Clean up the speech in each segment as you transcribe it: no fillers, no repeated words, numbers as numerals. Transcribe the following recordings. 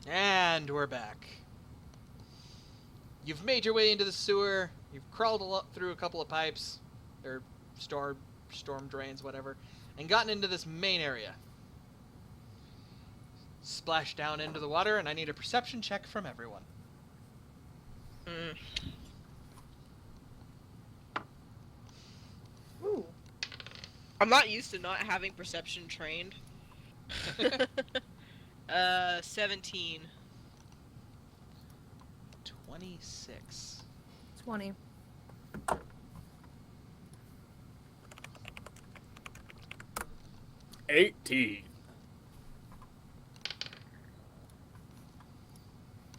And we're back. You've made your way into the sewer. You've crawled through a couple of pipes, or storm drains, whatever, and gotten into this main area. Splashed down into the water, and I need a perception check from everyone. Ooh. I'm not used to not having perception trained. 17. 26. 20.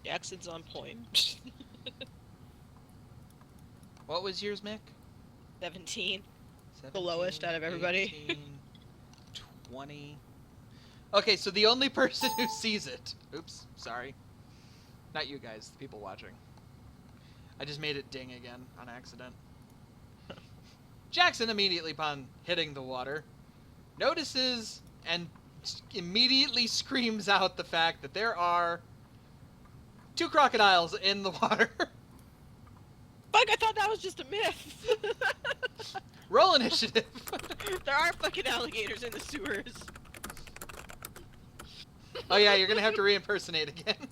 Jackson's on point. What was yours, Mick? 17. 17, The lowest out of everybody. 18, 20. Okay, so the only person who sees it... Oops, sorry. Not you guys, the people watching. I just made it ding again on accident. Jackson, immediately upon hitting the water, notices and immediately screams out the fact that there are 2 crocodiles in the water. Fuck, I thought that was just a myth. Roll initiative. There are fucking alligators in the sewers. Oh yeah, you're gonna have to re-impersonate again.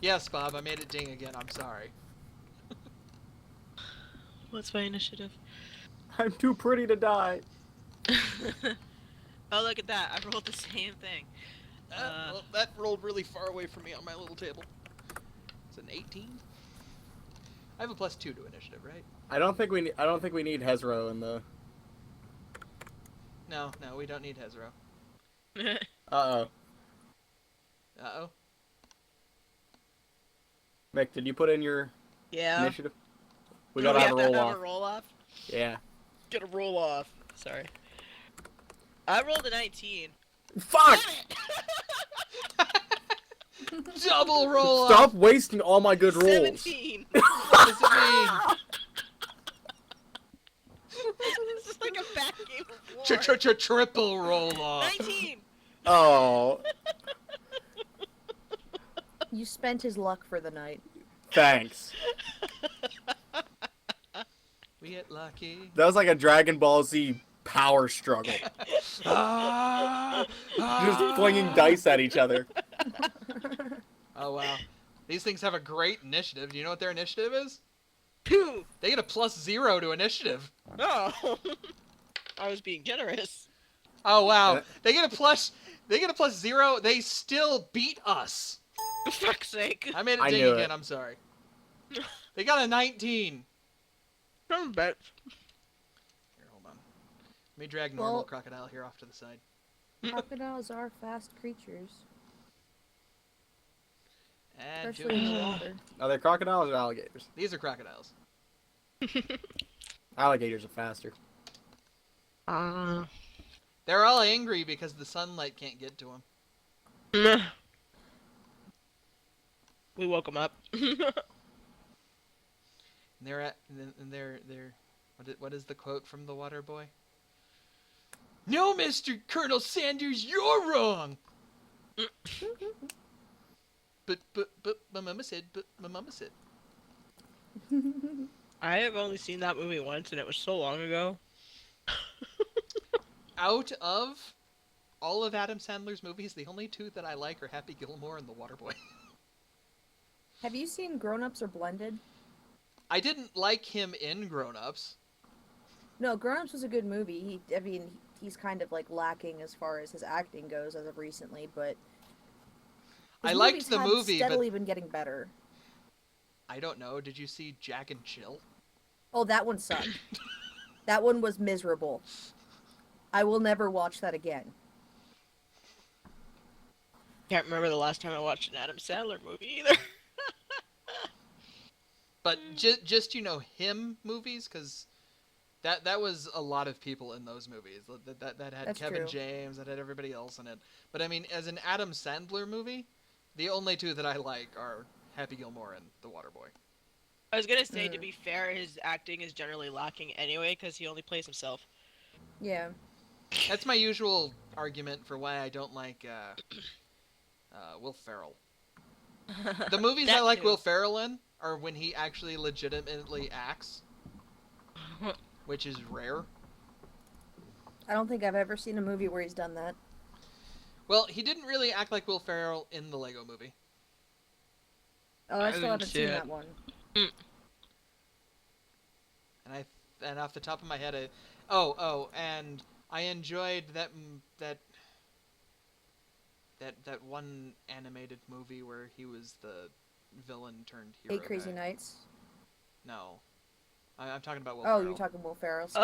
Yes, Bob, I made it ding again. I'm sorry. What's my initiative? I'm too pretty to die. Oh, look at that. I rolled the same thing. Well, that rolled really far away from me on my little table. It's an 18. I have a +2 to initiative, right? I don't think we need Hezro in the. No, we don't need Hezro. Uh-oh. Uh-oh. Mick, did you put in your Yeah. initiative? We Do gotta have a roll have off. a roll off? Yeah. Get a roll off. Sorry. I rolled a 19. Fuck! Double roll Stop off! wasting all my good rolls. 17. What does it mean? This is like a bad game of war. Triple roll off. 19. Oh, You spent his luck for the night. thanks. We get lucky. That was like a Dragon Ball Z power struggle. Just flinging dice at each other. Oh, wow. These things have a great initiative. Do you know what their initiative is? 2. They get a +0 to initiative. Oh. I was being generous. Oh, wow. They get a +0. They still beat us. For fuck's sake. I made it I ding knew again. it. I'm sorry. They got a 19. Some bet. Here, hold on. Let me drag normal Well- crocodile here off to the side. Crocodiles are fast creatures, And especially in the water. Are they crocodiles or alligators? These are crocodiles. Alligators are faster. They're all angry because the sunlight can't get to them. We woke them up. And they're what is the quote from the water boy? No, Mr. Colonel Sanders, you're wrong. but my mama said. I have only seen that movie once, and it was so long ago. Out of all of Adam Sandler's movies, the only 2 that I like are Happy Gilmore and The Waterboy. Have you seen Grown Ups or Blended? I didn't like him in Grown Ups. No, Grown Ups was a good movie. He's kind of like lacking as far as his acting goes as of recently, but I his liked movies the have movie, but steadily been getting better. I don't know. Did you see Jack and Jill? Oh, that one sucked. That one was miserable. I will never watch that again. Can't remember the last time I watched an Adam Sandler movie either. But just him movies, because that was a lot of people in those movies. That had That's Kevin true. James, that had everybody else in it. But I mean, as an Adam Sandler movie, the only 2 that I like are Happy Gilmore and The Waterboy. I was gonna say, to be fair, his acting is generally lacking anyway, because he only plays himself. Yeah. That's my usual argument for why I don't like Will Ferrell. The movies That I like too. Will Ferrell in are when he actually legitimately acts, which is rare. I don't think I've ever seen a movie where he's done that. Well, he didn't really act like Will Ferrell in the Lego Movie. Oh, I still didn't haven't see seen it. that one. And off the top of my head, and I enjoyed that one animated movie where he was the villain turned hero. 8 Crazy guy. Nights. No, I'm talking about Will Oh, Ferrell. you're talking Will Ferrell still.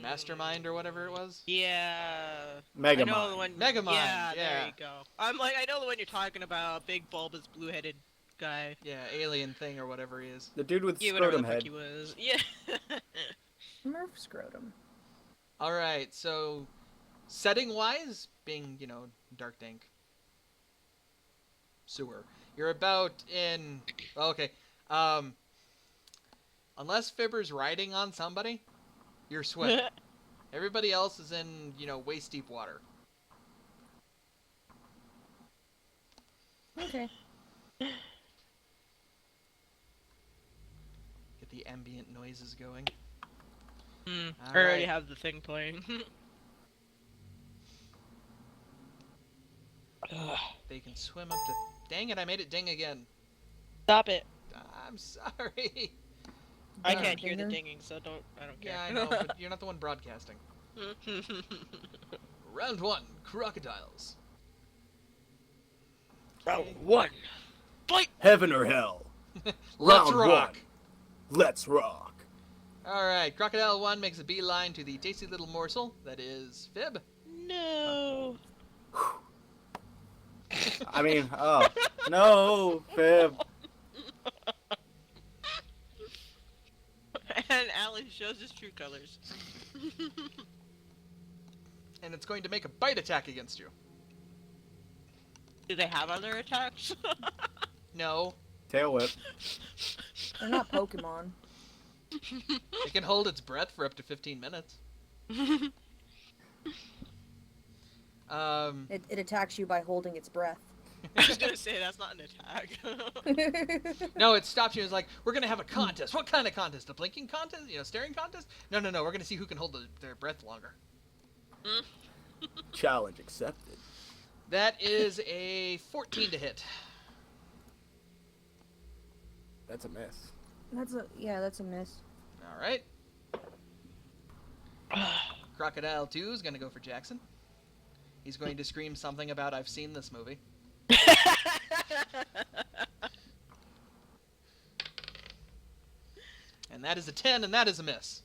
Mastermind or whatever it was. Yeah. Megamind. I know the one. Megamind, Yeah, yeah. there you go. I'm like, I know the one you're talking about. Big bulbous blue-headed guy. Yeah, alien thing or whatever he is. The dude with Yeah, whatever scrotum the fuck head. he was. Yeah. Murph Scrotum. All right, so setting-wise, being dark, dank sewer, you're about in. Okay, unless Fibber's riding on somebody, you're swimming. Everybody else is in waist deep water. Okay. Get the ambient noises going. I All already right. have the thing playing. They can swim up to. Dang it! I made it ding again. Stop it. I'm sorry. I Uh, can't hear the dinger? dinging, so I don't care. Yeah, I know, but you're not the one broadcasting. Round 1, crocodiles. Round 1. Fight! Heaven or hell? Let's Round rock. 1. Let's rock. All right, Crocodile 1 makes a beeline to the tasty little morsel that is Fib. No. I mean, oh. No, Fib. And Alan shows his true colors. And it's going to make a bite attack against you. Do they have other attacks? No, Tail whip. They're not Pokemon. it can hold its breath for up to 15 minutes. It attacks you by holding its breath. I was gonna say, that's not an attack. No, it stops you. It's like, we're going to have a contest. What kind of contest? A blinking contest? Staring contest? No. We're going to see who can hold their breath longer. Challenge accepted. That is a 14 to hit. That's a miss. That's a miss. All right. Crocodile 2 is going to go for Jackson. He's going to scream something about, I've seen this movie. And that is a 10, and that is a miss.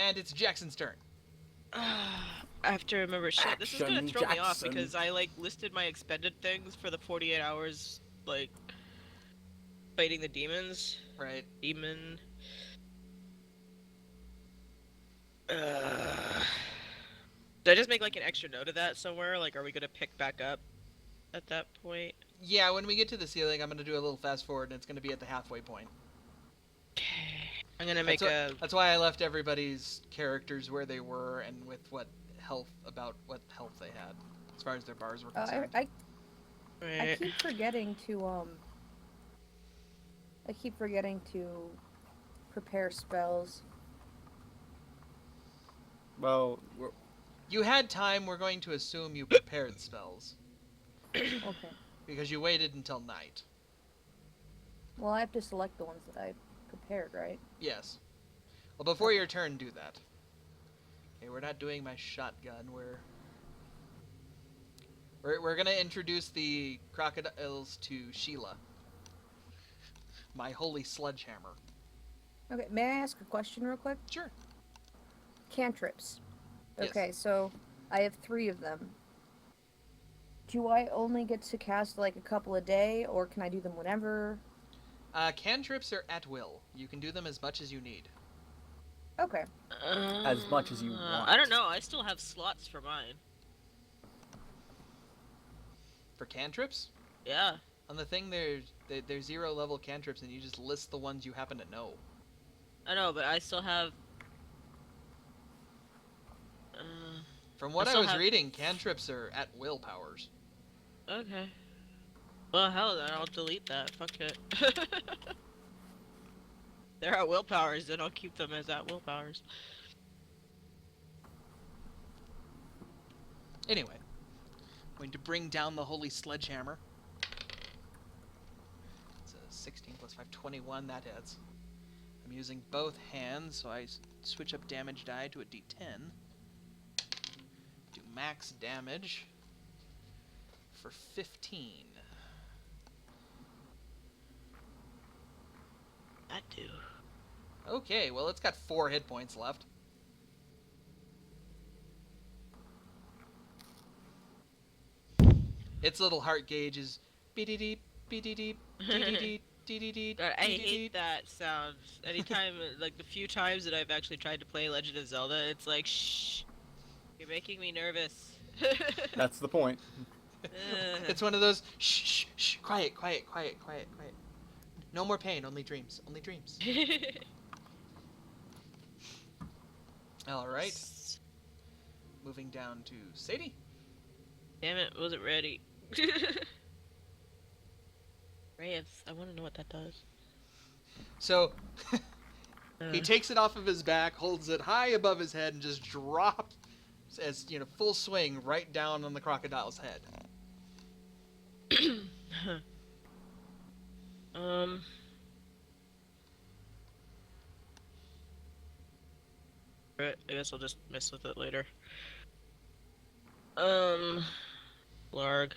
And it's Jackson's turn. I have to remember shit. This is gonna Action throw me off Jackson. because I listed my expended things for the 48 hours fighting the demons. Right. Demon. Did I just make an extra note of that somewhere? Are we gonna pick back up at that point? Yeah, when we get to the ceiling, I'm going to do a little fast forward, and it's going to be at the halfway point. I'm gonna make That's why I left everybody's characters where they were and with what health they had, as far as their bars were concerned. I keep forgetting to prepare spells. Well, You had time. We're going to assume you prepared spells Okay. because you waited until night. Well, I have to select the ones that I prepared, right? Yes. Well, before your turn, do that. Okay, we're not doing my shotgun. We're gonna introduce the crocodiles to Sheila, my holy sledgehammer. Okay. May I ask a question real quick? Sure. Cantrips. Yes. Okay, so I have 3 of them. Do I only get to cast a couple a day, or can I do them whenever? Cantrips are at will. You can do them as much as you need. Okay. As much as you want. I don't know. I still have slots for mine. For cantrips? Yeah. On the thing, there's 0 level cantrips, and you just list the ones you happen to know. I know, but I still have. From what I still was have- reading, cantrips are at will powers. Okay. Well, hell, then I'll delete that. Fuck it. They're at willpowers, then I'll keep them as at willpowers. Anyway, going to bring down the holy sledgehammer. It's a 16 plus 5, 21. That hits. I'm using both hands, so I switch up damage die to a d10. Do max damage for 15. That do. Okay, well, it's got 4 hit points left. Its little heart gauge is beep-de-deep, beep-de-deep, dee-dee-dee, dee-dee-dee, God, I dee-dee-dee. hate that sound. Anytime, like the few times that I've actually tried to play Legend of Zelda, it's like, shh, you're making me nervous. That's the point. It's one of those shh, shh, shh, quiet, quiet, quiet, quiet, quiet. No more pain, only dreams, only dreams. All right, moving down to Sadie. Damn it, wasn't ready. Reyes, I want to know what that does. So he takes it off of his back, holds it high above his head, and just drops, as you know, full swing right down on the crocodile's head. Alright, I guess I'll just mess with it later. Larg.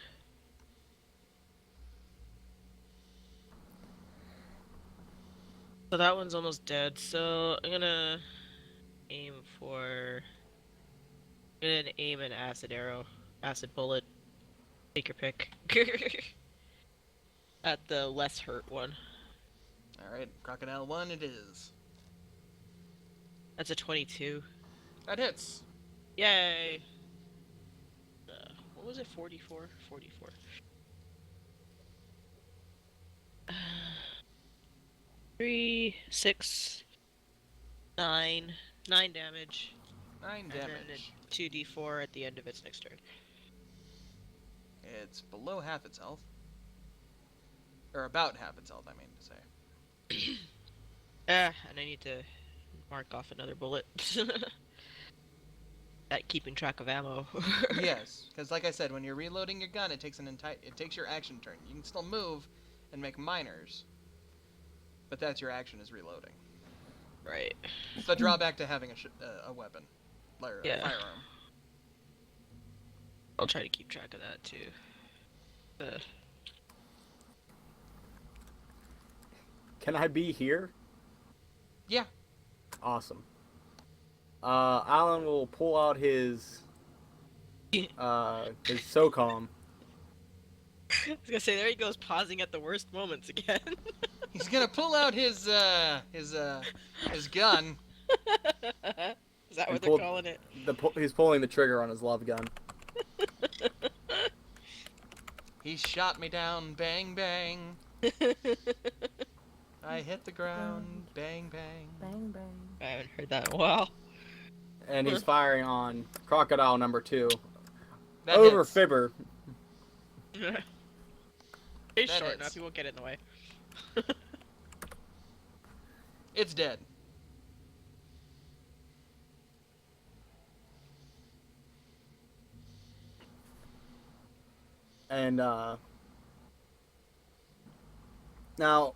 So that one's almost dead, so I'm gonna aim for... I'm gonna aim an acid arrow. Acid bullet. Take your pick. At the less hurt one. All right, crocodile 1 it is. That's a 22. That hits. Yay! What was it? 44? 44. 3, 6, 9. 9 damage. 9 And then damage. a 2d4 at the end of its next turn. It's below half its health. Or about half its health, I mean to say. And I need to mark off another bullet. At keeping track of ammo. Yes, because like I said, when you're reloading your gun, it takes your action turn. You can still move and make minors, but that's your action is reloading. Right. It's the drawback to having a weapon, or a Yeah. firearm. I'll try to keep track of that too. Can I be here? Yeah. Awesome. Alan will pull out his SOCOM. I was gonna say, there he goes, pausing at the worst moments again. He's gonna pull out his gun. Is that what they're pulled- calling it? He's pulling the trigger on his love gun. He shot me down, bang bang. I hit the ground, bang bang. Bang bang. I haven't heard that in a while. And he's firing on crocodile number 2. That Over hits. Fibber. He's That short hits. enough, he won't get in the way. It's dead. And now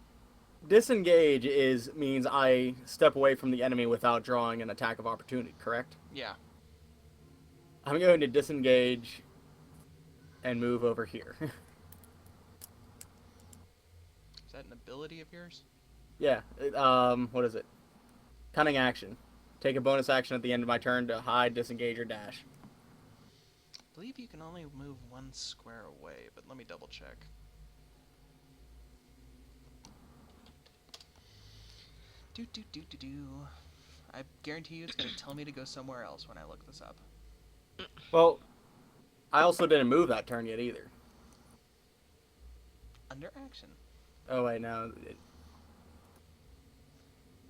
disengage means I step away from the enemy without drawing an attack of opportunity, correct? Yeah. I'm going to disengage and move over here. Is that an ability of yours? Yeah, what is it? Cunning action. Take a bonus action at the end of my turn to hide, disengage, or dash. I believe you can only move 1 square away, but let me double check. Do. I guarantee you it's going to tell me to go somewhere else when I look this up. Well, I also didn't move that turn yet either. Under action. Oh wait, no.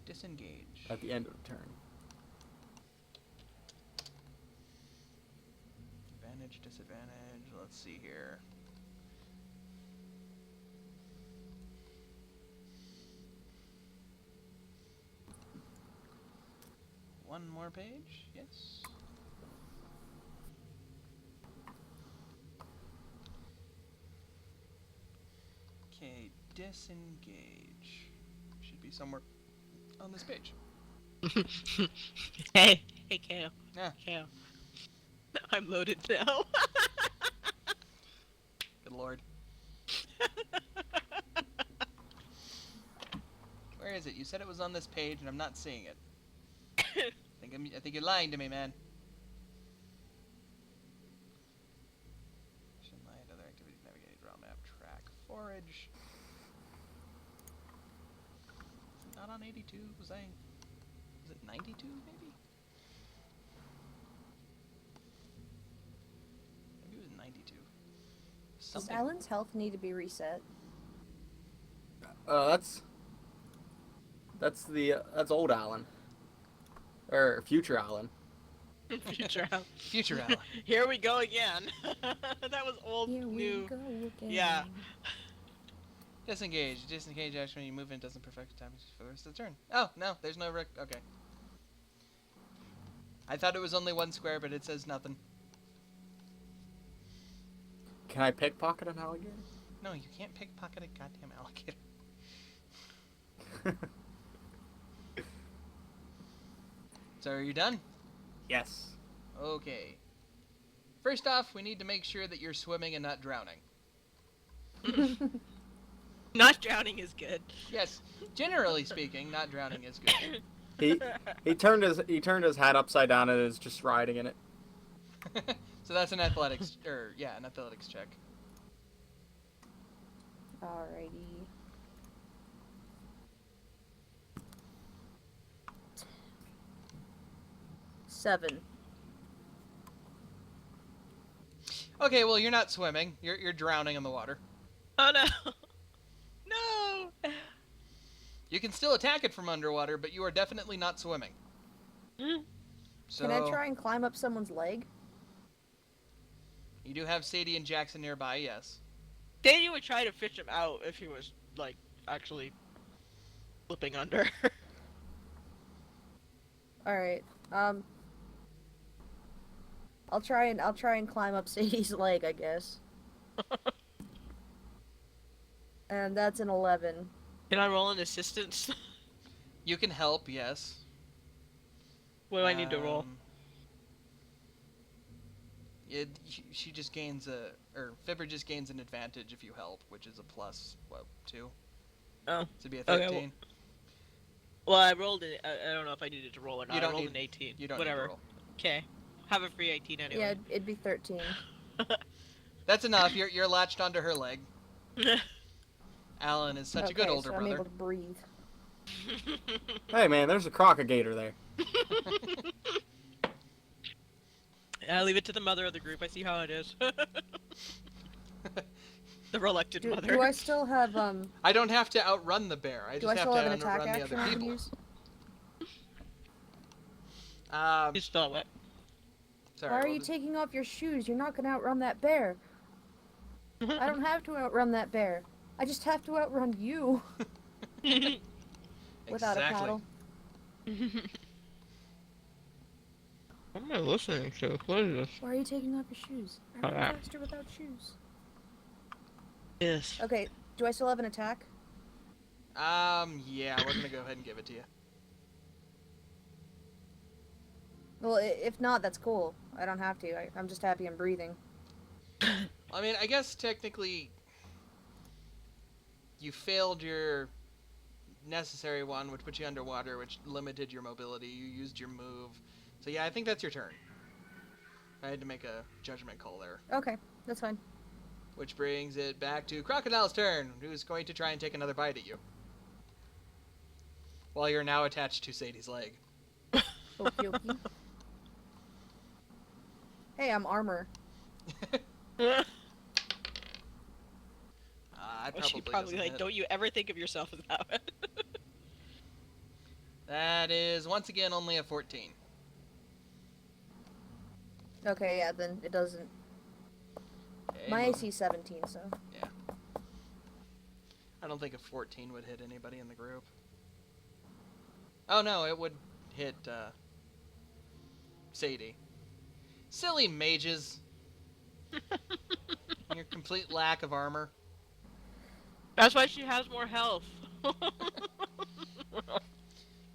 Disengage. At the end of the turn. Advantage, disadvantage. Let's see here. One more page. Yes. Okay, disengage. Should be somewhere on this page. Hey, Keio. Yeah. Keio. I'm loaded now. Good lord. Where is it? You said it was on this page, and I'm not seeing it. I think you're lying to me, man. Action, light, other activities, navigate, draw map, track, forage. Is it not on 82? Was it 92, maybe? Maybe it was 92. Does Something. Alan's health need to be reset? That's old Alan. Or future Alan. Future Alan. Future Alan. Here we go again. That was old, Here new. we go again. Yeah. Disengage. Disengage action when you move in doesn't perfect damage for the rest of the turn. Oh, no, there's no okay. I thought it was only one square, but it says nothing. Can I pickpocket an alligator? No, you can't pickpocket a goddamn alligator. So are you done? Yes. Okay. First off, we need to make sure that you're swimming and not drowning. Not drowning is good. Yes, generally speaking, not drowning is good. He turned his hat upside down and is just riding in it. So that's an athletics, an athletics check. Alrighty. Seven. Okay, well you're not swimming. You're drowning in the water. Oh no. No. You can still attack it from underwater, but you are definitely not swimming. So Can I try and climb up someone's leg? you do have Sadie and Jackson nearby, yes. Sadie would try to fish him out if he was, like, actually slipping under. Alright. I'll try and climb up Sadie's leg, I guess. And that's an 11. Can I roll an assistance? You can help, yes. What do I need to roll? She just gains Fibber just gains an advantage if you help, which is a plus, 2? Oh. So it'd be a 13. Okay, well, I rolled it. I don't know if I needed to roll or not. You don't I rolled need- an 18. You don't Whatever. need to roll. Okay. Have a free 18 anyway. Yeah, it'd be 13. That's enough. You're latched onto her leg. Alan is such a good older so I'm brother. able to breathe. Hey man, there's a crocagator there. I leave it to the mother of the group. I see how it is. The reluctant mother. Do I still have I don't have to outrun the bear. I do just I have still to have an attack outrun the action other I can people. use? You still what? Sorry. Why are what you was- taking off your shoes? You're not gonna outrun that bear. I don't have to outrun that bear. I just have to outrun you without a Exactly. paddle. What am I listening to? What is this? Why are you taking off your shoes? I run faster without shoes. Yes. Okay, do I still have an attack? Yeah, we're gonna go ahead and give it to you. Well, if not, that's cool. I don't have to. I'm just happy I'm breathing. I mean, I guess technically you failed your necessary one, which put you underwater, which limited your mobility. You used your move. So yeah, I think that's your turn. I had to make a judgment call there. Okay, that's fine. Which brings it back to Crocodile's turn, who's going to try and take another bite at you. While you're now attached to Sadie's leg. Okie dokie. Hey, I'm armor. I'd Well, she probably probably doesn't like, hit. don't you ever think of yourself as that way. That is, once again, only a 14. Okay, yeah, then it doesn't. Okay, My move- AC 17, so. Yeah. I don't think a 14 would hit anybody in the group. Oh no, it would hit Sadie. Silly mages. Your complete lack of armor. That's why she has more health.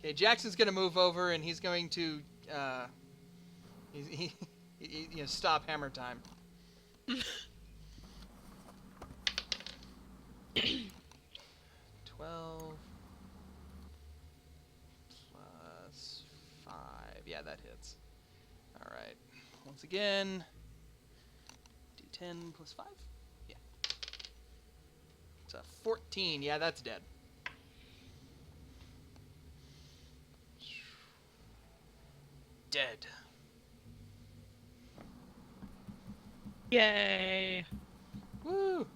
Okay, Jackson's gonna move over and he's going to stop hammer time. 12 plus 5. Yeah, that hits. All right. Once again, D10 plus 5. Yeah. It's a 14. Yeah, that's dead. Dead. Yay! Woo!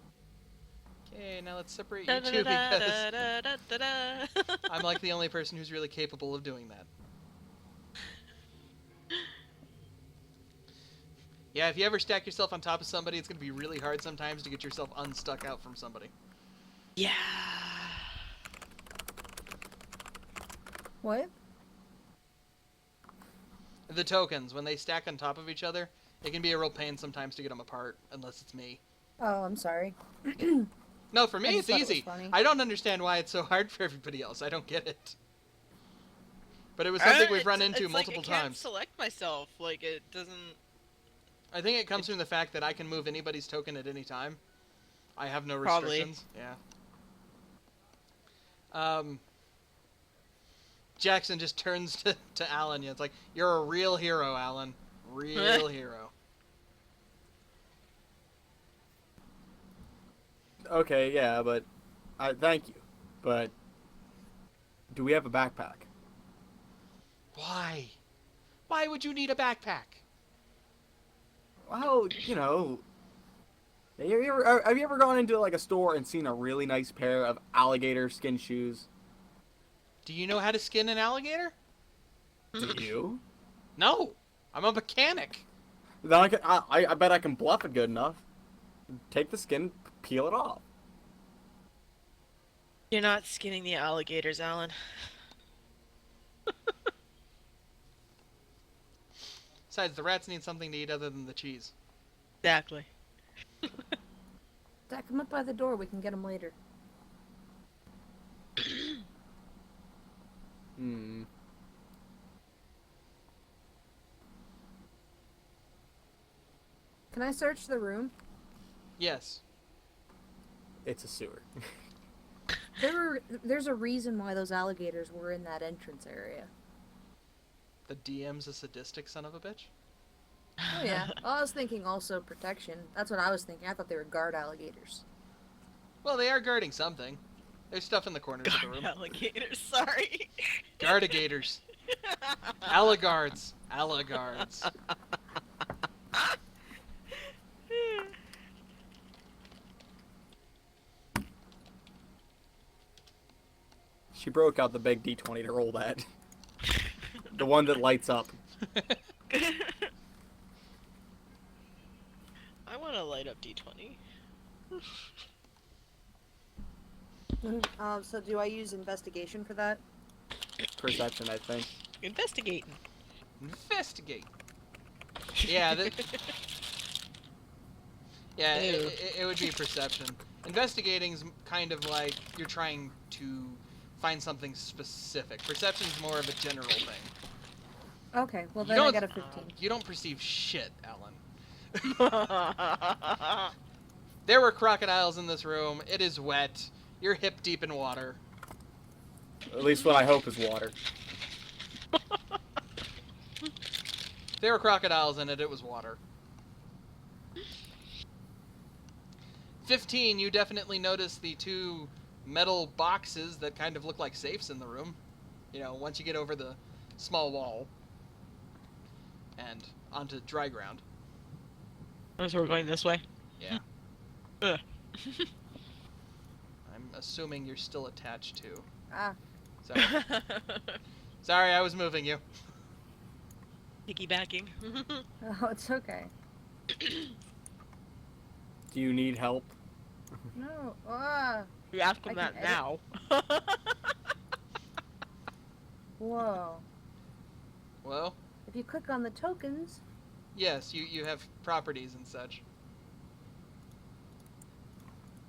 Okay, now let's separate you two because I'm like the only person who's really capable of doing that. Yeah, if you ever stack yourself on top of somebody, it's going to be really hard sometimes to get yourself unstuck out from somebody. Yeah. What? The tokens, when they stack on top of each other, it can be a real pain sometimes to get them apart, unless it's me. Oh, I'm sorry. No, for me I it's just thought it was easy. funny. I don't understand why it's so hard for everybody else. I don't get it. But it was something we've run into multiple I can't times. select myself. Like, it doesn't... I think it comes from the fact that I can move anybody's token at any time. I have no Probably. restrictions. Yeah. Jackson just turns to Alan. Yeah, it's like, you're a real hero, Alan. Real hero. Okay, yeah, but thank you. But do we have a backpack? Why? Why would you need a backpack? Well, you know, have you ever gone into like a store and seen a really nice pair of alligator skin shoes? Do you know how to skin an alligator? Do you? No. I'm a mechanic. Then I bet I can bluff it good enough. Take the skin, peel it off. You're not skinning the alligators, Alan. Besides, the rats need something to eat other than the cheese. Exactly. Stack them up by the door. We can get them later. Hmm. Can I search the room? Yes. It's a sewer. There's a reason why those alligators were in that entrance area. The DM's a sadistic son of a bitch. Oh yeah. Well, I was thinking also protection. That's what I was thinking. I thought they were guard alligators. Well, they are guarding something. There's stuff in the corners of the room. Alligators, sorry. Guardigators. Alligards. Alligards. She broke out the big D20 to roll that. The one that lights up. I want to light up D20. So do I use investigation for that? Perception, I think. Investigating. Investigate. Yeah, yeah, Ew. it would be perception. Investigating's kind of like you're trying to find something specific. Perception's more of a general thing. Okay, well You then I don't- got a 15. You don't perceive shit, Alan. There were crocodiles in this room. It is wet. You're hip deep in water. At least what I hope is water. There were crocodiles in it. It was water. 15, you definitely notice the two metal boxes that kind of look like safes in the room. You know, once you get over the small wall and onto dry ground. Oh, so we're going this way? Yeah. Ugh. assuming you're still attached to. Ah, Sorry. Sorry, I was moving you. Piggybacking. oh, it's okay. Do you need help? No, You ask I him can that edit. now. whoa. Well, If you click on the tokens, yes, you have properties and such.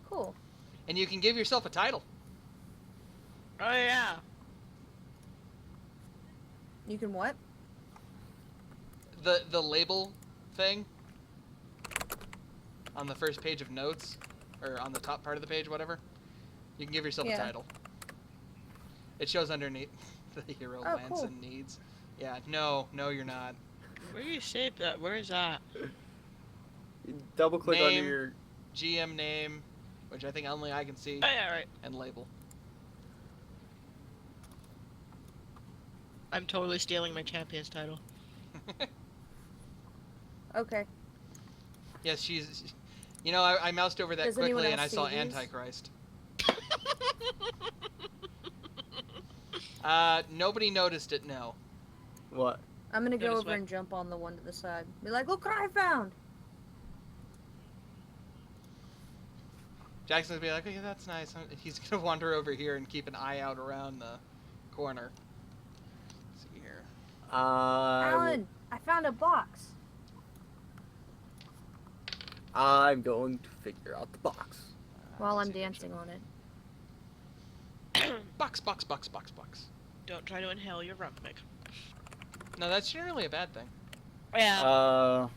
cool. And you can give yourself a title. Oh yeah. You can what? The label thing on the first page of notes, or on the top part of the page, whatever. You can give yourself a Yeah. title. It shows underneath the hero Oh, wants cool. and needs. Yeah, no, you're not. Where do you shape that? Where is that? Double click Name. under your. GM name, which I think only I can see, Oh yeah, right. and label. I'm totally stealing my champion's title. Okay. Yes, she's. You know, I moused over that Does anyone quickly and I else saw see these? Antichrist. Nobody noticed it, no. What? I'm gonna go Notice over what? and jump on the one to the side. Be like, look what I found! Jackson's gonna be like, okay, that's nice. He's gonna wander over here and keep an eye out around the corner. Let's see here. Alan, I found a box. I'm going to figure out the box. While Let's I'm see, dancing on it. Box. Don't try to inhale your rum, Mick. No, that's generally a bad thing. Yeah.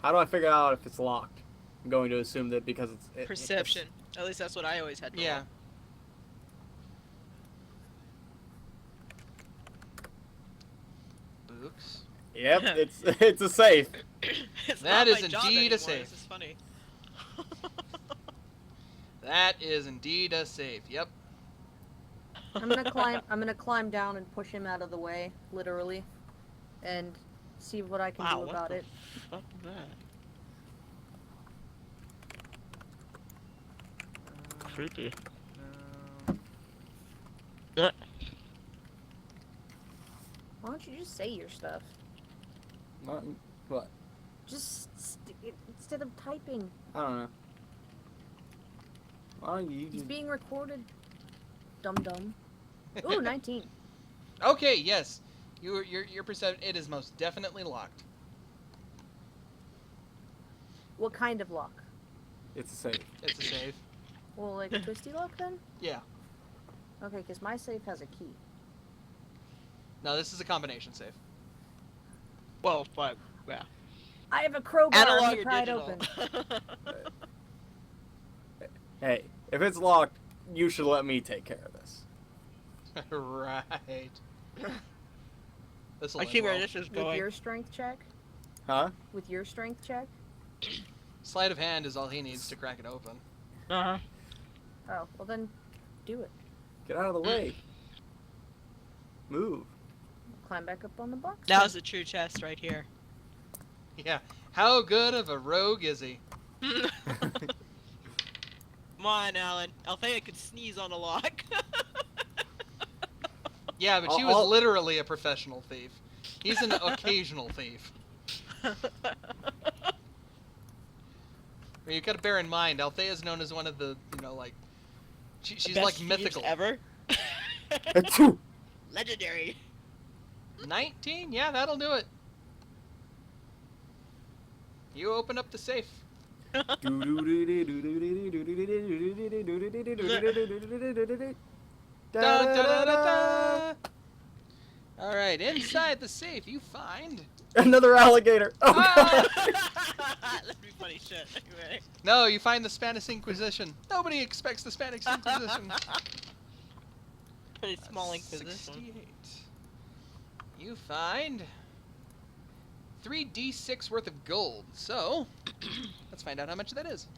How do I figure out if it's locked? I'm going to assume that because it's Perception. At least that's what I always had to Yeah. Books. Yep, it's a safe. It's That not is my job indeed a anymore, safe. This is funny. That is indeed a safe. Yep. I'm gonna climb down and push him out of the way, literally. And see what I can Wow, do what about the it. fuck is that? Creepy. No. Why don't you just say your stuff? What? Just instead of typing. I don't know. Why don't you He's just... being recorded. Dum. Ooh, 19. Okay, yes. Your perception, it is most definitely locked. What kind of lock? It's a safe. It's a safe. Well, like a twisty lock then? Yeah. Okay, because my safe has a key. No, this is a combination safe. Well, but yeah. I have a crowbar. I'm Analog gonna or pry it digital? open. Hey, if it's locked, you should let me take care of this. Right. This'll I end see where well. this is With going. your strength check? Huh? With your strength check? Sleight of hand is all he needs to crack it open. Uh-huh. Oh, well then, do it. Get out of the way. Move. Climb back up on the box. Now's the true chest right here. Yeah. How good of a rogue is he? Come on, Alan. Althea could sneeze on a lock. Yeah, but she was literally a professional thief. He's an occasional thief. You gotta bear in mind, Althea is known as one of the, she's Best like thieves mythical. ever. Achoo! Legendary. 19? Yeah, that'll do it. You open up the safe. Da, da, da, da, da. All right, inside the safe you find. Another alligator. Oh Ah! god. That'd be funny shit. Anyway. No, you find the Spanish Inquisition. Nobody expects the Spanish Inquisition. Pretty small inquisition. 68. You find 3d6 worth of gold. So, let's find out how much that is.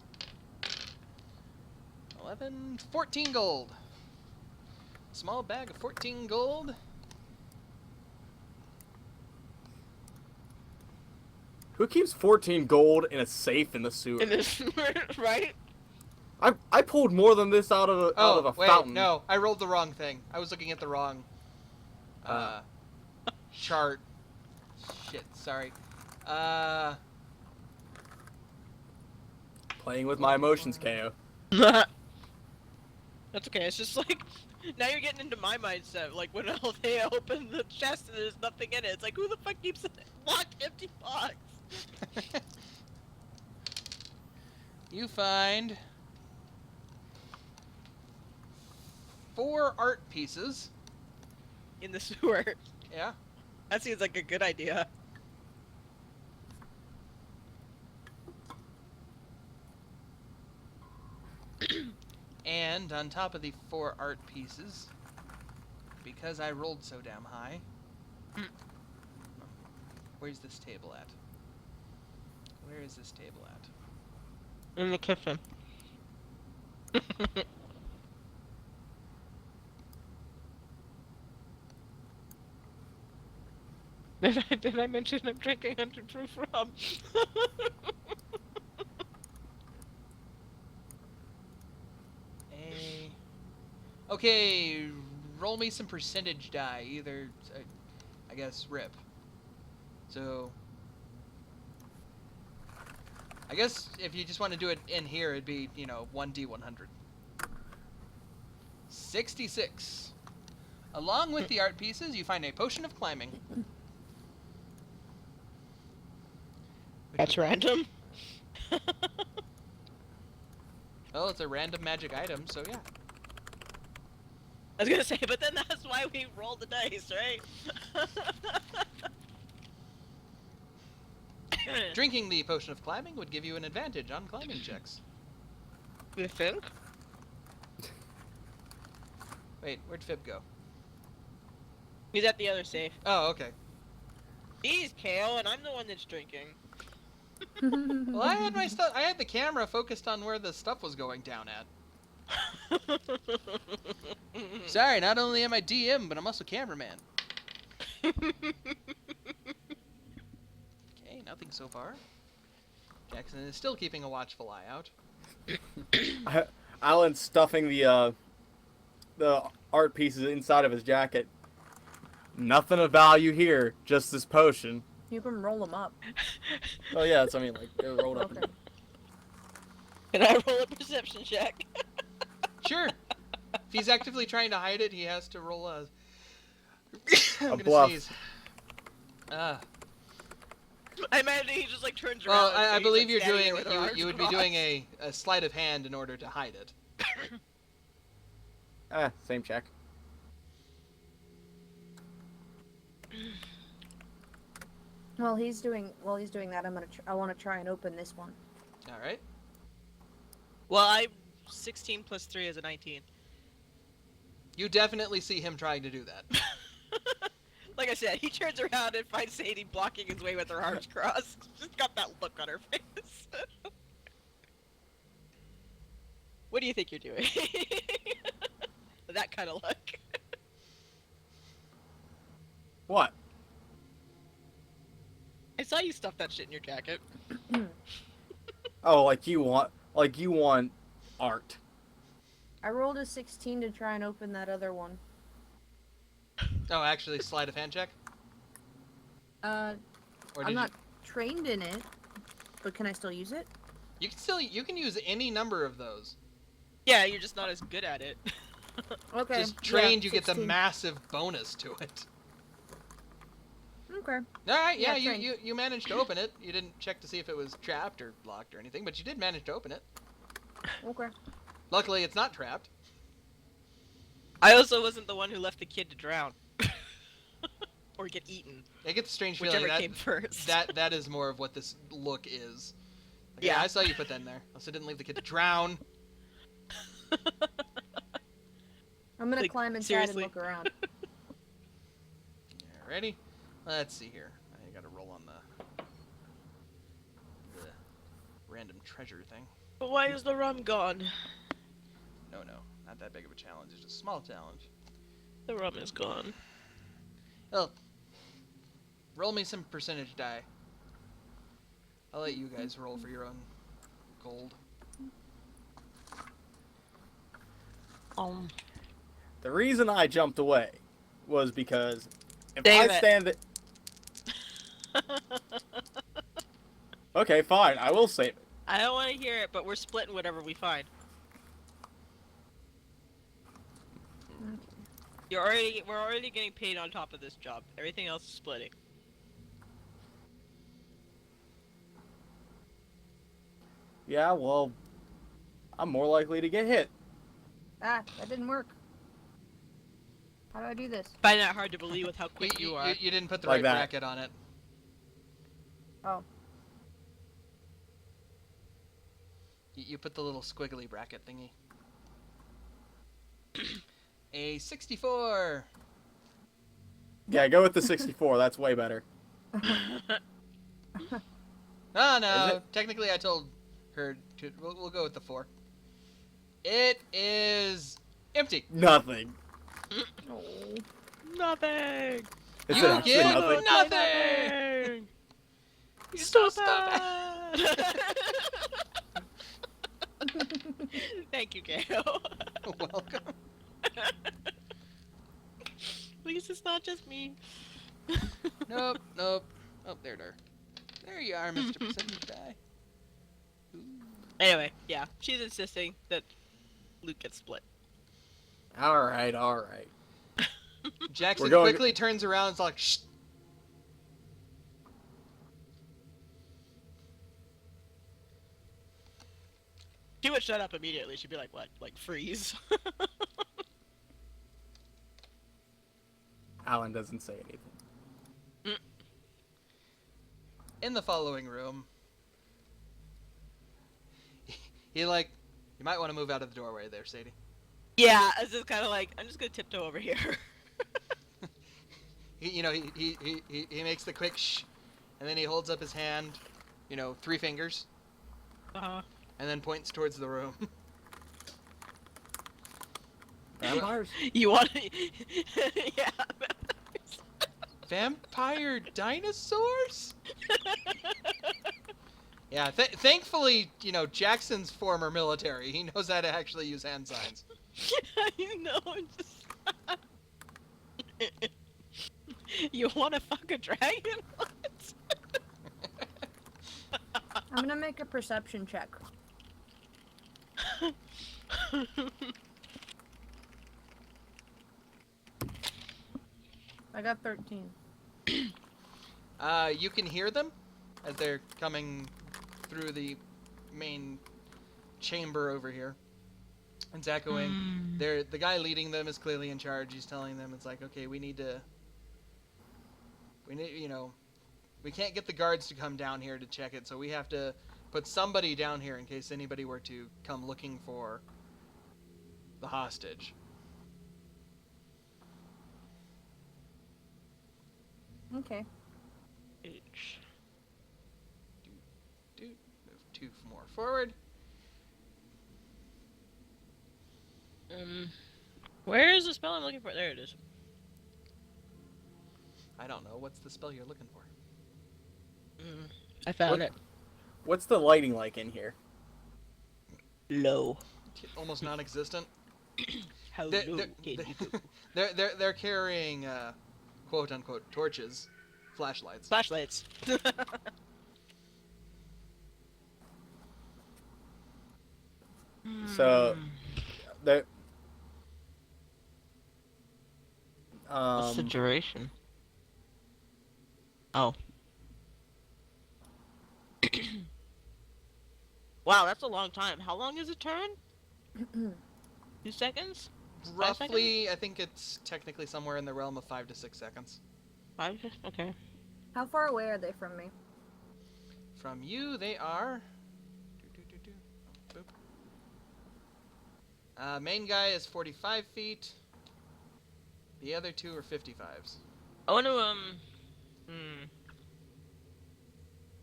11, 14 gold. Small bag of 14 gold. Who keeps 14 gold in a safe in the sewer? In this, right? I pulled more than this out of a wait, fountain. no, I rolled the wrong thing. I was looking at the wrong chart. Shit, sorry. Playing with my emotions, Keio. That's okay. It's just like now you're getting into my mindset. Like when they open the chest and there's nothing in it, it's like who the fuck keeps a locked empty box? You find 4 art pieces. In the sewer. Yeah. That seems like a good idea. And on top of the 4 art pieces, because I rolled so damn high, where's this table at? Where is this table at? In the kitchen. Did I mention I'm drinking 100 proof rum? Okay, roll me some percentage die. Either, I guess, rip. So, I guess if you just want to do it in here, it'd be, 1d100. 66. Along with the art pieces, you find a potion of climbing. That's random. Well, it's a random magic item, so yeah. I was gonna say, but then that's why we roll the dice, right? Drinking the potion of climbing would give you an advantage on climbing checks. You think? Wait, where'd Fib go? He's at the other safe. Oh, okay. He's Keio, and I'm the one that's drinking. Well, I had my stuff. I had the camera focused on where the stuff was going down at. Sorry, not only am I DM, but I'm also cameraman. Okay, nothing so far. Jackson is still keeping a watchful eye out. Alan's stuffing the art pieces inside of his jacket. Nothing of value here, just this potion. You can roll them up. Oh yeah, that's, I mean, like, they're rolled up. Okay. Can I roll a perception check? Sure. If he's actively trying to hide it, he has to roll a... I'm gonna bluff. sneeze. I imagine he just like turns around. Well, and I he's, believe like, you're standing doing... there with her arms You would be crossed. doing a sleight of hand in order to hide it. Same check. While he's doing that, I want to try and open this one. All right. Well, I'm 16 plus 3 is a 19. You definitely see him trying to do that. Like I said, he turns around and finds Sadie blocking his way with her arms crossed. Just got that look on her face. What do you think you're doing? That kind of look. What? I saw you stuff that shit in your jacket. Oh, like you want art. I rolled a 16 to try and open that other one. Oh, actually, sleight of hand check? Or I'm not trained in it, but can I still use it? You can use any number of those. Yeah, you're just not as good at it. Okay. Just trained, yeah, you get the 16. massive bonus to it. Okay. Alright, yeah, Yeah, you managed to open it. You didn't check to see if it was trapped or locked or anything, but you did manage to open it. Okay. Luckily, it's not trapped. I also wasn't the one who left the kid to drown. Or get eaten. I get the strange feeling Whichever came first. that is more of what this look is. Like, Yeah. I saw you put that in there. Also didn't leave the kid to drown. I'm gonna Like, climb inside seriously? and look around. Ready? Let's see here. I gotta roll on the random treasure thing. But why is the rum gone? No, not that big of a challenge. It's just a small challenge. The rum is gone. Well, roll me some percentage die. I'll let you guys roll for your own gold. The reason I jumped away was because if Damn I it. stand it. Okay, fine. I will save it. I don't want to hear it, but we're splitting whatever we find. We're already getting paid on top of this job. Everything else is splitting. Yeah, well, I'm more likely to get hit. Ah, that didn't work. How do I do this? Find that hard to believe with how quick you are. You didn't put the Like right that. bracket on it. Oh. You put the little squiggly bracket thingy. A 64. Yeah, go with the 64. That's way better. Oh Is no, it? technically I told her to. We'll go with the 4. It is empty. Nothing. Oh. Nothing. Is You it actually get nothing? nothing. You're so stupid. Thank you, Keio. Welcome. At least it's not just me. Nope. Oh, there. There you are, Mr. Percentage Die. Anyway, yeah, she's insisting that loot gets split. All right. Jackson We're going- quickly turns around and is like, shh. She would shut up immediately. She'd be like, what? Like, freeze? Alan doesn't say anything. In the following room, you might want to move out of the doorway there, Sadie. Yeah, it's just kind of like, I'm just gonna tiptoe over here. He makes the quick shh, and then he holds up his hand, 3 fingers, Uh-huh. and then points towards the room. Vampires? You want to... Yeah. Vampire dinosaurs? Yeah, thankfully, Jackson's former military. He knows how to actually use hand signs. I know, just... You want to fuck a dragon? What? I'm gonna make a perception check. I got 13. You can hear them as they're coming through the main chamber over here. It's echoing. The guy leading them is clearly in charge. He's telling them, it's like, okay, we need, we can't get the guards to come down here to check it, so we have to put somebody down here in case anybody were to come looking for the hostage. Okay. H. Move 2 more forward. Where is the spell I'm looking for? There it is. I don't know. What's the spell you're looking for? I found it. What's the lighting like in here? Low. Almost non-existent. How They're- low they're- can you go? They're carrying quote unquote torches, flashlights. Flashlights. So, the What's the duration? Oh. Wow, that's a long time. How long is a turn? 2 seconds? Roughly, I think it's technically somewhere in the realm of 5 to 6 seconds. 5? Okay. How far away are they from me? From you, they are. Boop. Main guy is 45 feet. The other 2 are 55s. I want to, I'm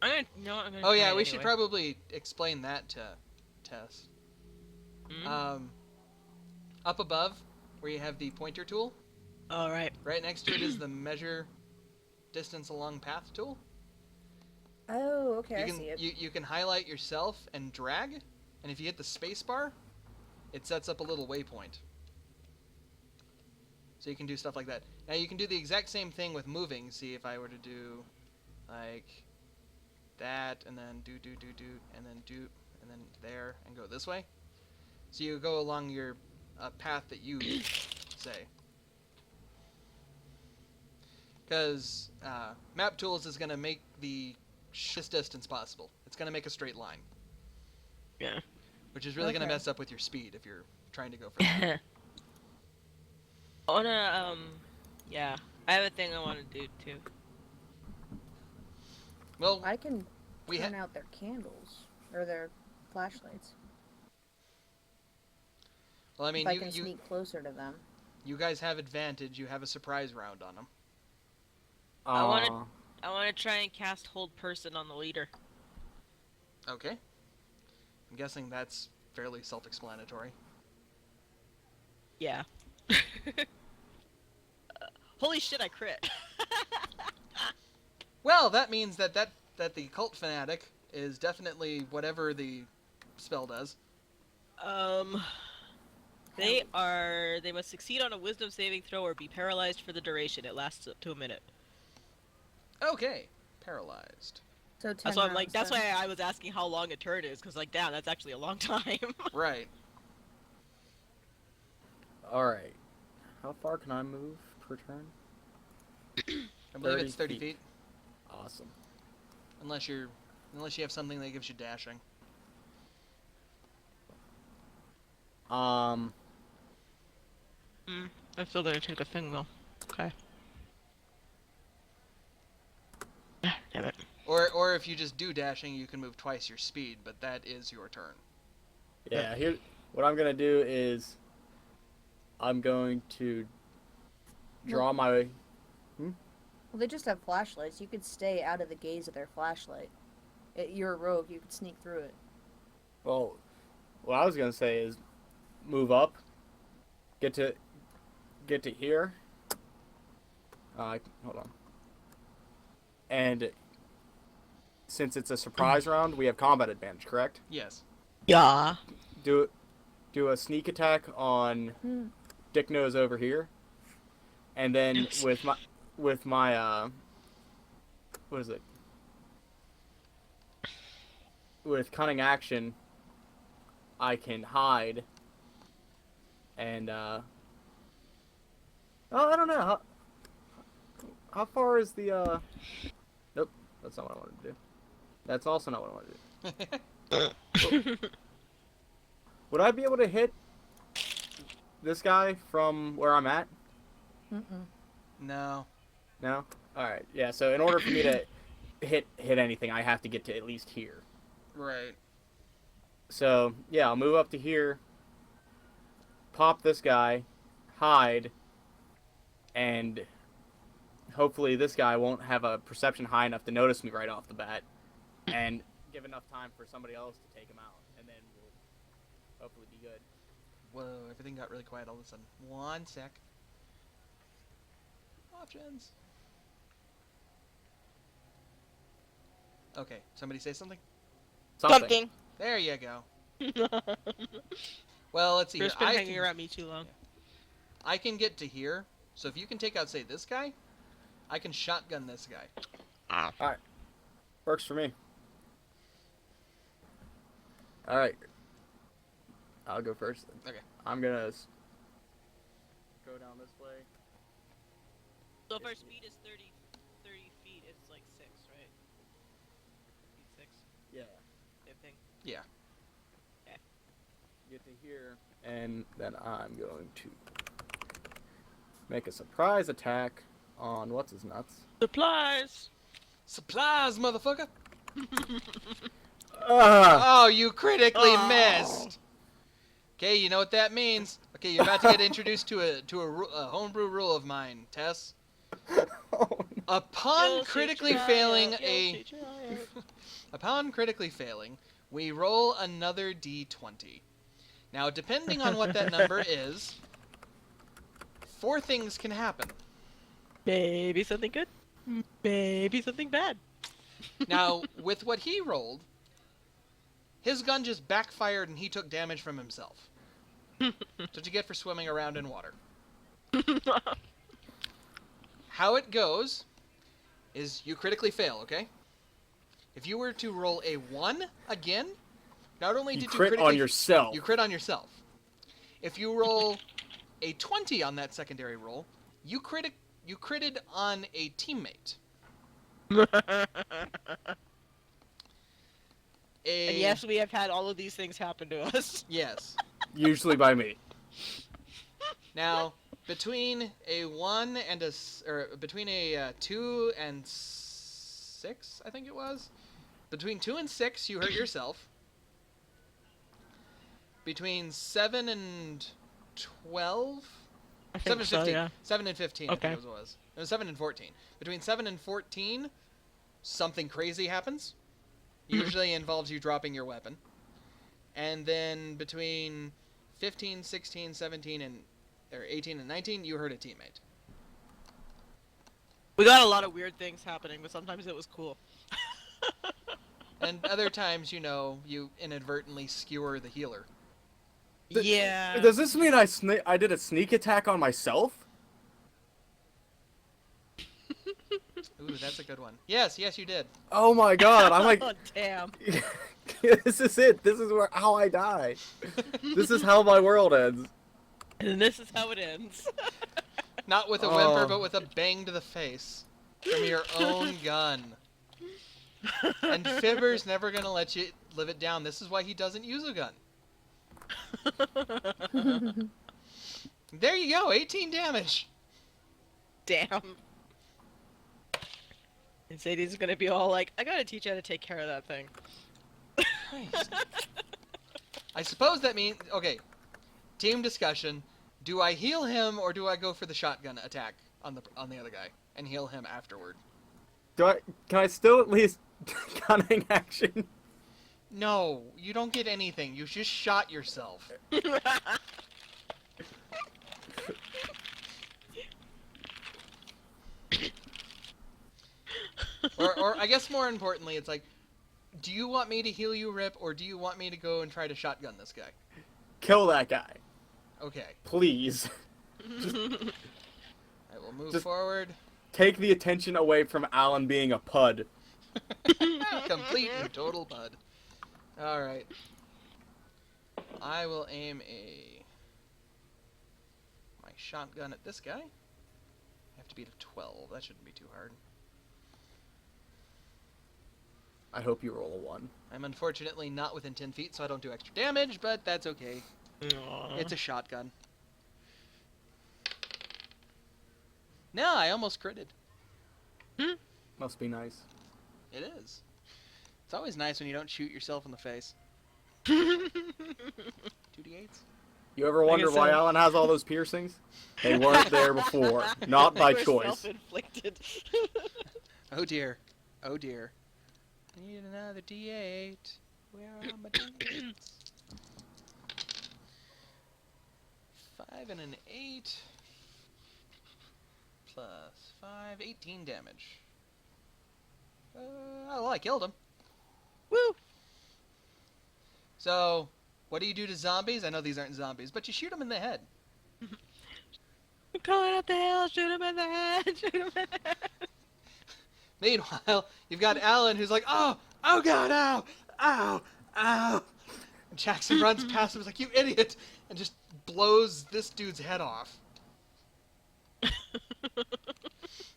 gonna Oh try yeah, it we should anyway. probably explain that to Tess. Up above, where you have the pointer tool, Alright. right next to it is the measure distance along path tool. Oh, okay, I You can see it. you can highlight yourself and drag, and if you hit the space bar, it sets up a little waypoint. So you can do stuff like that. Now you can do the exact same thing with moving. See if I were to do like that, and then do, and then do, and then there, and go this way. So you go along your path that you say. Because map tools is going to make the shortest distance possible. It's going to make a straight line. Yeah. Which is really going to mess up with your speed if you're trying to go for that. I wanna, yeah. I have a thing I want to do, too. Well, I can we turn out their candles or their flashlights. Well, I mean, if I can sneak closer to them. You guys have advantage. You have a surprise round on them. I want to try and cast Hold Person on the leader. Okay. I'm guessing that's fairly self-explanatory. Yeah. Holy shit, I crit. Well, that means that the cult fanatic is definitely whatever the spell does. They must succeed on a wisdom saving throw or be paralyzed for the duration. It lasts up to a minute. Okay. Paralyzed. So 10 That's why I'm like, rounds that's then. why I was asking how long a turn is, because like, damn, that's actually a long time. Right. Alright. How far can I move per turn? I believe it's 30 feet. Awesome. Unless you have something that gives you dashing. I'm still gonna take a thing though. Okay. Damn it. Or if you just do dashing, you can move twice your speed, but that is your turn. Yeah, here, what I'm going to do is I'm going to draw my... Well, they just have flashlights. You could stay out of the gaze of their flashlight. You're a rogue. You could sneak through it. Well, what I was going to say is move up, get to here. Hold on. And since it's a surprise round, we have combat advantage, correct? Yes. Yeah. Do a sneak attack on Dick Nose over here, and then with my what is it? With cunning action, I can hide, and I don't know how far is the Nope, that's not what I wanted to do. That's also not what I wanted to do. Would I be able to hit this guy from where I'm at? No. No? Alright, yeah, so in order for me to hit anything, I have to get to at least here. Right. So, yeah, I'll move up to here, pop this guy, hide, and hopefully this guy won't have a perception high enough to notice me right off the bat, and give enough time for somebody else to take him out, and then we'll hopefully be good. Whoa, everything got really quiet all of a sudden. One sec. Options. Okay, somebody say something? Something. There you go. Well, let's see here. You've been hanging around me too long. I can get to here, so if you can take out, say, this guy, I can shotgun this guy. Alright. Works for me. Alright. I'll go first. Okay. I'm gonna go down this way. So if our speed is 30 feet, it's like 6, right? Speed 6. Yeah. Same thing. Yeah. Okay. Get to here, and then I'm going to make a surprise attack on what's his nuts. Supplies! Supplies, motherfucker! Ah! Oh, you critically missed! Okay, you know what that means. Okay, you're about to get introduced to a homebrew rule of mine, Tess. Oh, no. Upon critically failing upon critically failing, we roll another d20. Now, depending on what that number is, 4 things can happen. Maybe something good. Maybe something bad. Now, with what he rolled, his gun just backfired and he took damage from himself. That's what you get for swimming around in water. How it goes is you critically fail, okay? If you were to roll a 1 again, not only You did you crit critically... on yourself. You crit on yourself. If you roll a 20 on that secondary roll, you critted on a teammate. And yes, we have had all of these things happen to us. Yes. Usually by me. Now, between a 1 and between a 2 and 6, I think it was. Between 2 and 6, you hurt yourself. Between 7 and 12? 7 and 15. Yeah. 7 and 15, Okay. I think it was. It was 7 and 14. Between 7 and 14, something crazy happens. Usually involves you dropping your weapon. And then between 15, 16, 17, or 18 and 19, you hurt a teammate. We got a lot of weird things happening, but sometimes it was cool. And other times, you inadvertently skewer the healer. Yeah. Does this mean I did a sneak attack on myself? Ooh, that's a good one. Yes, you did. Oh my god, I'm like... Oh, damn. This is it. This is how I die. This is how my world ends. And this is how it ends. Not with a whimper, but with a bang to the face. From your own gun. And Fibber's never gonna let you live it down. This is why he doesn't use a gun. There you go, 18 damage. Damn. And Sadie's gonna be all like, I gotta teach you how to take care of that thing. Christ. I suppose that means... Okay, team discussion. Do I heal him, or do I go for the shotgun attack on the other guy and heal him afterward? Can I still at least cunning action? No, you don't get anything. You just shot yourself. Or I guess more importantly, it's like, do you want me to heal you, Rip, or do you want me to go and try to shotgun this guy? Kill that guy. Okay. Please. I will move Just- forward. Take the attention away from Alan being a pud. Complete and total bud. Alright. I will aim my shotgun at this guy. I have to beat a 12. That shouldn't be too hard. I hope you roll a 1. I'm unfortunately not within 10 feet, so I don't do extra damage, but that's okay. Aww. It's a shotgun. No, I almost critted. Must be nice. It is. It's always nice when you don't shoot yourself in the face. 2d8s? You ever wonder why Alan has all those piercings? They weren't there before. Not by They were choice. self-inflicted. Oh dear. Oh dear. I need another d8. Where are my d8s? 5 and an 8. Plus 5, 18 damage. Oh, I killed him. Woo! So, what do you do to zombies? I know these aren't zombies, but you shoot them in the head. I'm going up the hill, shoot him in the head, shoot him in the head. Meanwhile, you've got Alan who's like, oh god, ow, ow, ow. And Jackson runs past him, is like, you idiot, and just blows this dude's head off.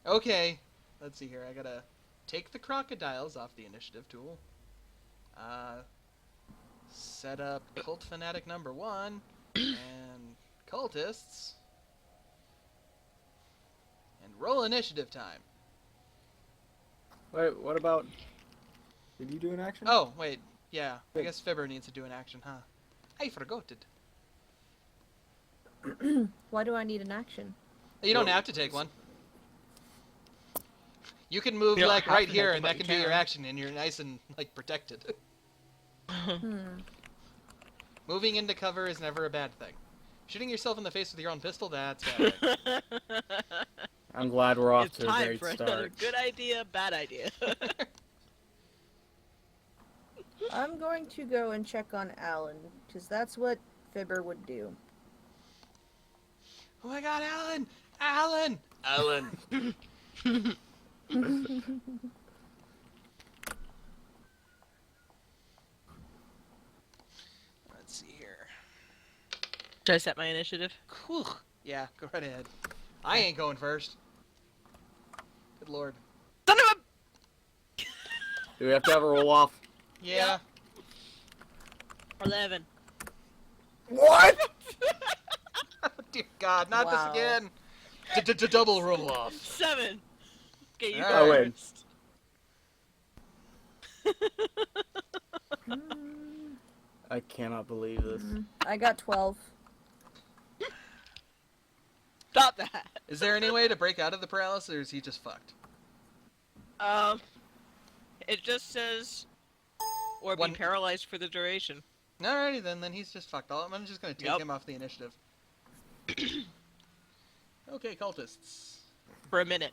Okay, let's see here. I gotta take the crocodiles off the initiative tool. Set up Cult Fanatic number 1 and cultists. And roll initiative time. Wait, what about... Did you do an action? Oh, wait. Yeah, I Wait. guess Fibber needs to do an action, huh? I forgot it. Why do I need an action? You don't Well, have to take one. You can move You don't like have right to here, take and them, that but can you be your can. action, and you're nice and like protected. Hmm. Moving into cover is never a bad thing. Shooting yourself in the face with your own pistol, that's bad. I'm glad we're off It's to a time great for start. another good idea, bad idea. I'm going to go and check on Alan, because that's what Fibber would do. Oh my God, Alan! Alan! Alan! Let's see here. Should I set my initiative? Whew. Yeah, go right ahead. I ain't going first. Good lord. Son of a... Do we have to have a roll off? Yeah. 11. What? Oh, dear God, not Wow. this again. Double roll off. 7. Okay, you All go right. first. I cannot believe this. I got 12. Stop that. Is there any way to break out of the paralysis, or is he just fucked? It just says, or be One- paralyzed for the duration. Alrighty then he's just fucked. I'm just gonna take Yep. him off the initiative. Okay, cultists. For a minute.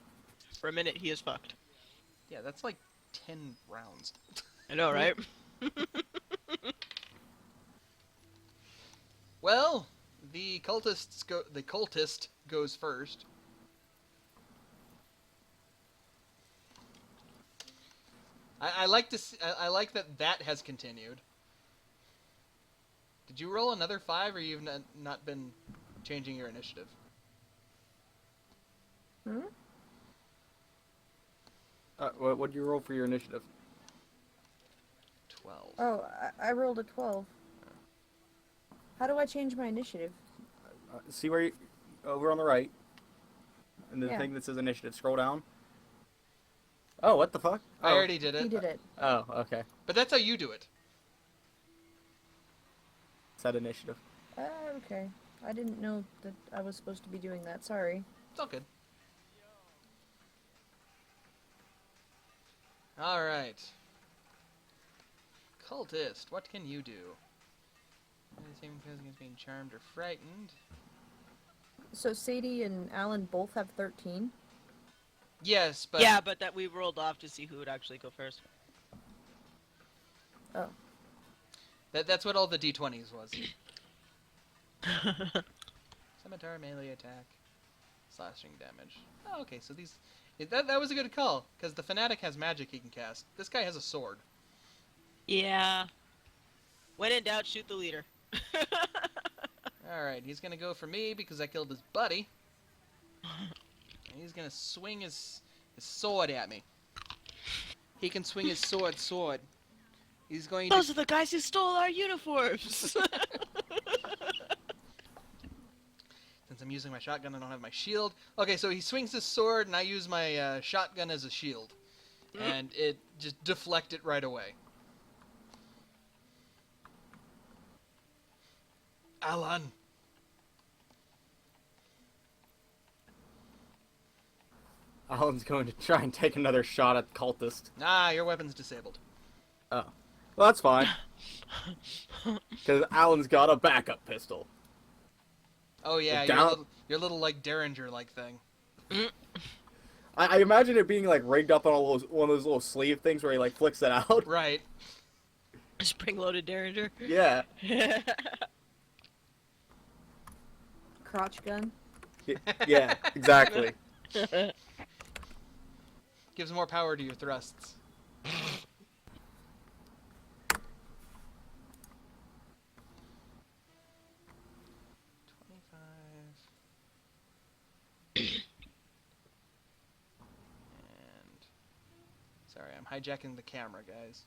For a minute, he is fucked. Yeah, that's like 10 rounds. I know, right? Well, the cultist goes first. I like to see, I like that has continued. Did you roll another 5, or you've not been changing your initiative? Hmm? What do you roll for your initiative? 12. Oh, I rolled a 12. How do I change my initiative? See where you... Over on the right. And the Yeah. thing that says initiative. Scroll down. Oh, what the fuck? I Oh. already did it. He did it. Oh, okay. But that's how you do it. Set initiative. Okay. I didn't know that I was supposed to be doing that. Sorry. It's all good. Alright. Cultist, what can you do? Saving throws against being charmed or frightened. So Sadie and Alan both have 13. Yes, but... Yeah, but that we rolled off to see who would actually go first. Oh. That's what all the d20s was. Scimitar, melee attack, slashing damage. Oh, okay, so these... That was a good call, because the Fanatic has magic he can cast. This guy has a sword. Yeah. When in doubt, shoot the leader. Alright, he's gonna go for me because I killed his buddy. And he's gonna swing his sword at me. He can swing his sword. He's going to... Those are the guys who stole our uniforms! Since I'm using my shotgun, I don't have my shield. Okay, so he swings his sword, and I use my shotgun as a shield. And it just deflect it right away. Alan! Alan's going to try and take another shot at the cultist. Ah, your weapon's disabled. Oh. Well, that's fine. Because Alan's got a backup pistol. Oh yeah, Down- your little like Derringer-like thing. I imagine it being like rigged up on one of those little sleeve things where he like flicks it out. Right. Spring-loaded Derringer. Yeah. Crotch gun. Yeah, exactly. Gives more power to your thrusts. 25. And sorry, I'm hijacking the camera, guys.